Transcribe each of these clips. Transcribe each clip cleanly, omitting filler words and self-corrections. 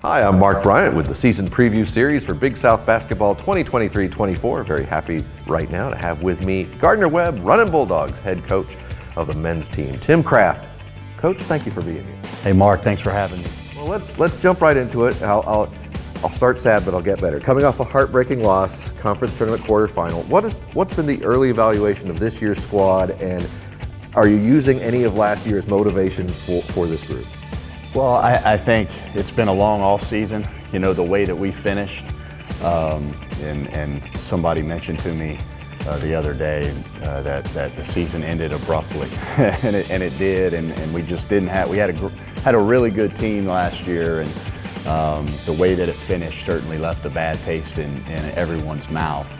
Hi, I'm Mark Bryant with the season preview series for Big South Basketball 2023-24. Very happy right now to have with me Gardner-Webb Runnin' Bulldogs head coach of the men's team, Tim Kraft. Coach, thank you for being here. Hey Mark, thanks for having me. Well, let's jump right into it. I'll start sad, but I'll get better. Coming off a heartbreaking loss, conference tournament quarterfinal, what's been the early evaluation of this year's squad, and are you using any of last year's motivation for this group? Well, I think it's been a long off season. You know, the way that we finished, and somebody mentioned to me the other day that the season ended abruptly, and it did, and we just didn't have. We had a really good team last year, and the way that it finished certainly left a bad taste in everyone's mouth.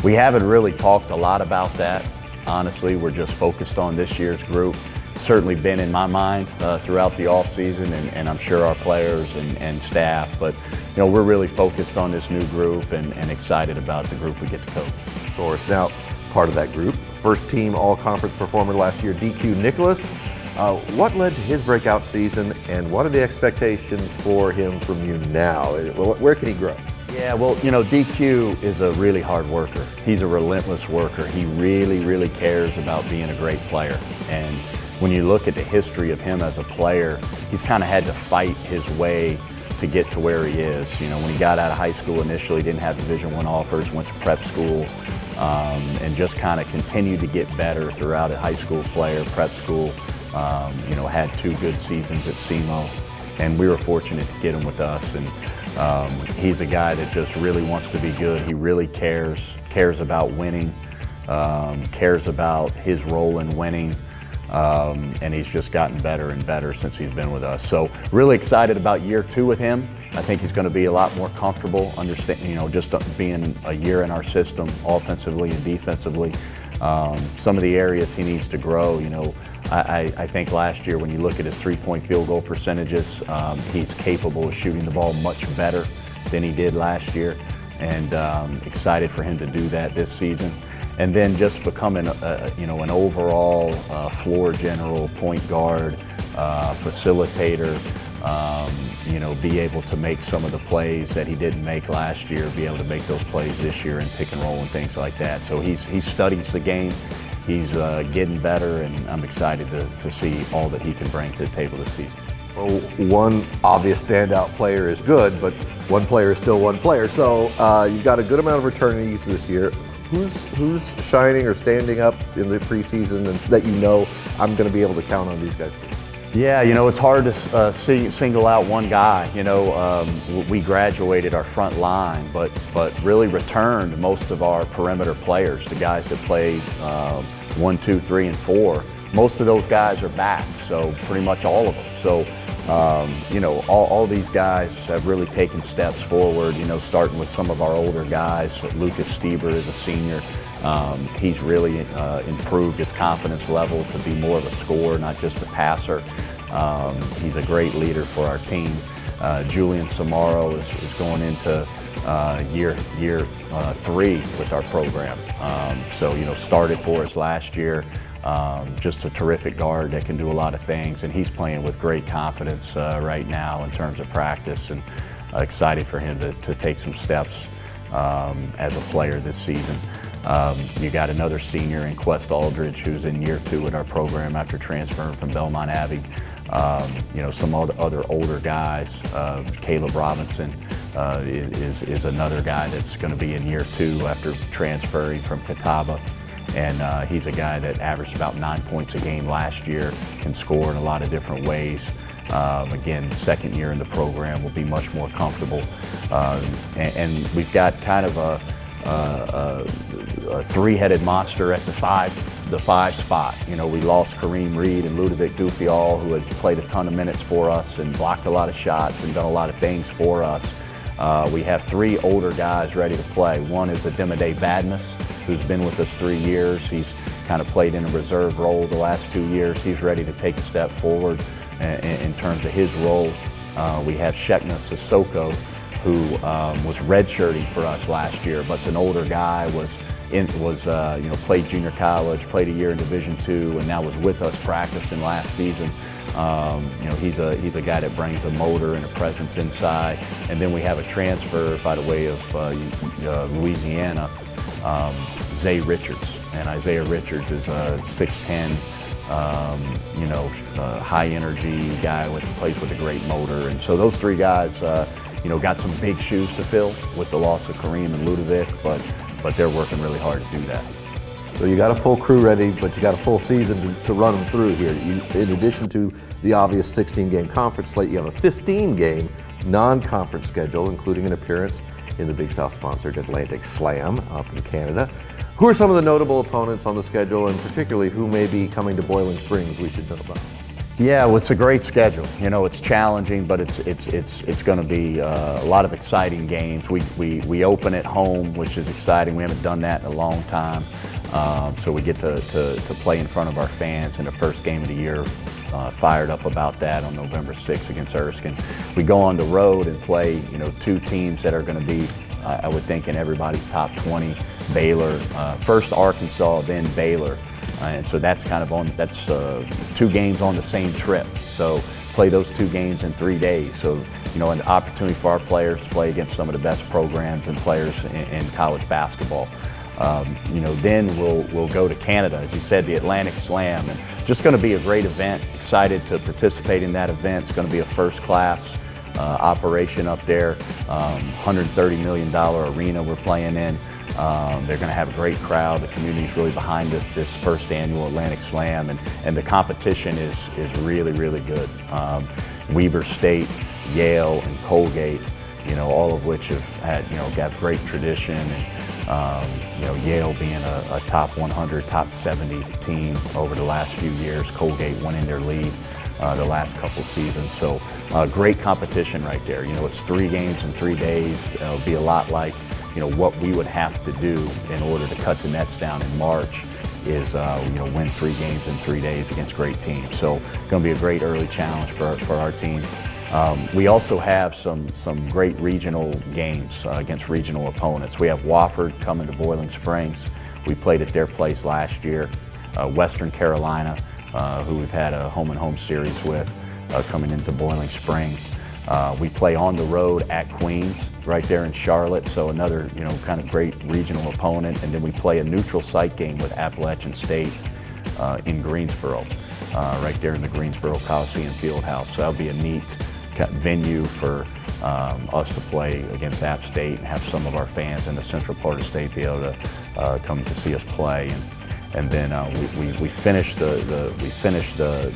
We haven't really talked a lot about that. Honestly, we're just focused on this year's group. Certainly been in my mind throughout the off season, and I'm sure our players and staff, but you know, we're really focused on this new group and excited about the group we get to coach. Of course. Now, part of that group, first team all-conference performer last year, DQ Nicholas. What led to his breakout season, and what are the expectations for him from you now? Where can he grow? Yeah, well, you know, DQ is a really hard worker. He's a relentless worker. He really cares about being a great player. And when you look at the history of him as a player, he's kind of had to fight his way to get to where he is. You know, when he got out of high school initially, didn't have Division I offers, went to prep school, and just kind of continued to get better throughout a high school player, prep school. You know, had 2 good seasons at SEMO, and we were fortunate to get him with us. And he's a guy that just really wants to be good. He really cares about winning, cares about his role in winning. And he's just gotten better and better since he's been with us. So really excited about year 2 with him. I think he's going to be a lot more comfortable, you know, just being a year in our system, offensively and defensively. Some of the areas he needs to grow, you know, I think last year when you look at his 3-point field goal percentages, he's capable of shooting the ball much better than he did last year, and excited for him to do that this season. And then just becoming, you know, an overall floor general, point guard, facilitator, you know, be able to make some of the plays that he didn't make last year, be able to make those plays this year and pick and roll and things like that. So he studies the game, he's getting better, and I'm excited to see all that he can bring to the table this season. Well, one obvious standout player is good, but one player is still one player. So you've got a good amount of returnees this year. Who's shining or standing up in the preseason and that you know I'm going to be able to count on these guys too? Yeah, you know, it's hard to single out one guy. You know, we graduated our front line, but really returned most of our perimeter players, the guys that played 1, 2, 3, and 4. Most of those guys are back, so pretty much all of them. So, you know, all these guys have really taken steps forward, you know, starting with some of our older guys. Lucas Stieber is a senior. He's really improved his confidence level to be more of a scorer, not just a passer. He's a great leader for our team. Julian Samaro is going into year 3 with our program. So, you know, started for us last year. Just a terrific guard that can do a lot of things, and he's playing with great confidence right now in terms of practice, and excited for him to take some steps as a player this season. You got another senior in Quest Aldridge who's in year 2 with our program after transferring from Belmont Abbey. You know, some other older guys. Caleb Robinson is another guy that's going to be in year 2 after transferring from Catawba. And he's a guy that averaged about 9 points a game last year, can score in a lot of different ways. Again, second year in the program, will be much more comfortable. And we've got kind of a 3-headed monster at the 5 spot. You know, we lost Kareem Reed and Ludovic Dufial, who had played a ton of minutes for us and blocked a lot of shots and done a lot of things for us. We have 3 older guys ready to play. One is Ademide Badness, who's been with us 3 years. He's kind of played in a reserve role the last 2 years. He's ready to take a step forward in terms of his role. We have Shekna Sissoko, who was redshirting for us last year, but's an older guy, played junior college, played a year in Division II, and now was with us practicing last season. He's a guy that brings a motor and a presence inside. And then we have a transfer by the way of Louisiana, Zay Richards. And Isaiah Richards is a 6'10", high energy guy plays with a great motor. And so those three guys, got some big shoes to fill with the loss of Kareem and Ludovic, but they're working really hard to do that. So you got a full crew ready, but you got a full season to run them through here. In addition to the obvious 16-game conference slate, you have a 15-game non-conference schedule, including an appearance in the Big South-sponsored Atlantic Slam up in Canada. Who are some of the notable opponents on the schedule, and particularly who may be coming to Boiling Springs we should know about? Yeah, well, it's a great schedule. It's challenging, but it's going to be a lot of exciting games. We open at home, which is exciting. We haven't done that in a long time. So we get to play in front of our fans in the first game of the year. Fired up about that on November 6th against Erskine. We go on the road and play, two teams that are going to be, I would think, in everybody's top 20. Baylor, first Arkansas, then Baylor. And so that's that's 2 games on the same trip. So play those 2 games in 3 days. So, an opportunity for our players to play against some of the best programs and players in college basketball. Then we'll go to Canada, as you said, the Atlantic Slam, and just going to be a great event. Excited to participate in that event. It's going to be a first-class operation up there. $130 million arena we're playing in. They're going to have a great crowd. The community's really behind this first annual Atlantic Slam, and the competition is really, really good. Weber State, Yale, and Colgate, all of which have had, got great tradition. And Yale being a top 100, top 70 team over the last few years. Colgate winning their lead the last couple seasons. So great competition right there. It's 3 games in 3 days. It'll be a lot like, what we would have to do in order to cut the nets down in March is, win 3 games in 3 days against great teams. So going to be a great early challenge for our team. We also have some great regional games against regional opponents. We have Wofford coming to Boiling Springs. We played at their place last year. Western Carolina, who we've had a home-and-home series with, coming into Boiling Springs. We play on the road at Queens, right there in Charlotte, so another kind of great regional opponent. And then we play a neutral site game with Appalachian State in Greensboro, right there in the Greensboro Coliseum Fieldhouse. So that'll be a neat venue for us to play against App State and have some of our fans in the central part of the state be able to come to see us play. And then we finish the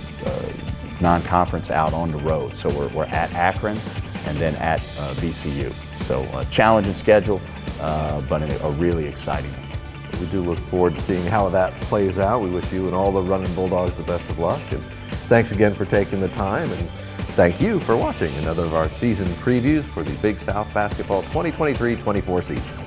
non-conference out on the road. So we're at Akron and then at VCU. So a challenging schedule, but a really exciting one. We do look forward to seeing how that plays out. We wish you and all the running Bulldogs the best of luck. And thanks again for taking the time. And thank you for watching another of our season previews for the Big South Basketball 2023-24 season.